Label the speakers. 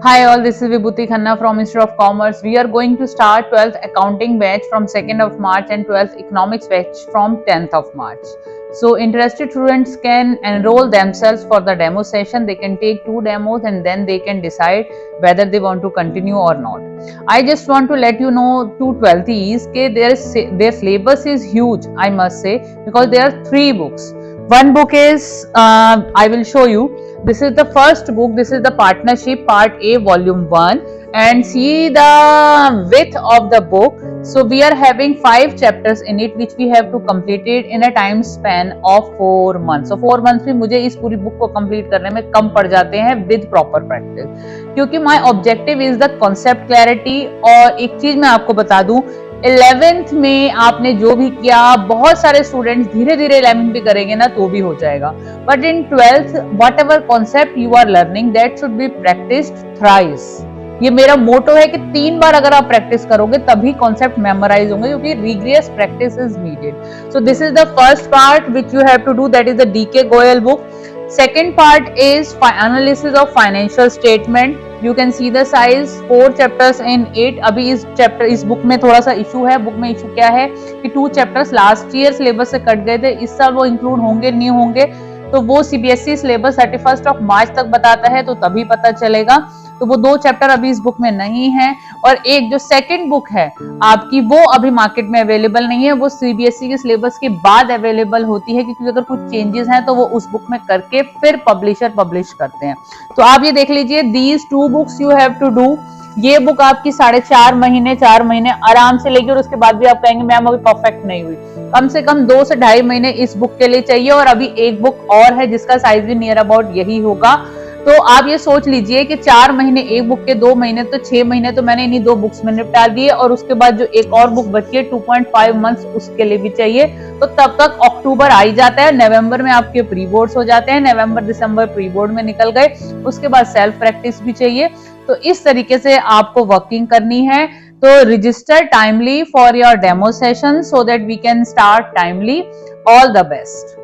Speaker 1: Hi all, this is Vibhuti Khanna from Ministry of Commerce. We are going to start 12th accounting batch from 2nd of March and 12th economics batch from 10th of March. So interested students can enroll themselves for the demo session. They can take 2 demos and then they can decide whether they want to continue or not. I just want to let you know to 12th that their syllabus is huge, I must say, because there are 3 books. One book is, I will show you. This is the first book. This is the partnership part A volume 1 and see the width of the book. So we are having 5 chapters in it which we have to complete it in a time span of 4 months. So 4 months में मुझे इस पूरी book को complete करने में कम पड़ जाते हैं with proper practice, क्योंकि my objective is the concept clarity. और एक चीज मैं आपको बता दूं, 11th में आपने जो भी किया, बहुत सारे स्टूडेंट्स धीरे धीरे 11th भी करेंगे ना तो भी हो जाएगा, but in 12th whatever concept you are learning that should be practised thrice. ये मेरा मोटो है कि 3 बार अगर आप प्रैक्टिस करोगे तभी कॉन्सेप्ट मेमोराइज होंगे, क्योंकि rigorous practice is needed. So this is the first part which you have to do, that is the DK Goyal book. Second part is analysis of financial statement. You can see the size, 4 chapters in 8. अभी इस book में थोड़ा सा issue है. Book में issue क्या है कि 2 चैप्टर्स लास्ट ईयर सिलेबस से कट गए थे, इस साल वो इंक्लूड होंगे नहीं होंगे, तो वो सीबीएसई सिलेबस 31 ऑफ मार्च तक बताता है, तो तभी पता चलेगा. तो वो 2 चैप्टर अभी इस बुक में नहीं है. और एक जो सेकंड बुक है आपकी, वो अभी मार्केट में अवेलेबल नहीं है, वो सीबीएसई के सिलेबस के बाद अवेलेबल होती है, क्योंकि अगर कुछ चेंजेस हैं तो वो उस बुक में करके फिर पब्लिशर पब्लिश करते हैं. तो आप ये देख लीजिए, these 2 books you have to do. ये बुक आपकी 4.5 महीने आराम से लेगी, और उसके बाद भी आप कहेंगे मैम अभी परफेक्ट नहीं हुई. कम से कम 2 से 2.5 महीने इस बुक के लिए चाहिए. और अभी एक बुक और है जिसका साइज भी नियर अबाउट यही होगा. तो आप ये सोच लीजिए कि 4 महीने एक बुक के, 2 महीने तो 6 महीने तो मैंने इन्हीं 2 बुक्स में निपटा दिए, और उसके बाद जो एक और बुक बची है 2.5 मंथ्स उसके लिए भी चाहिए. तो तब तक अक्टूबर आ ही जाता है, नवंबर में आपके प्री बोर्ड्स हो जाते हैं, नवंबर दिसंबर प्री बोर्ड में निकल गए, उसके बाद सेल्फ प्रैक्टिस भी चाहिए. तो इस तरीके से आपको वर्किंग करनी है. तो register timely for your demo session so that we can start timely. All the best.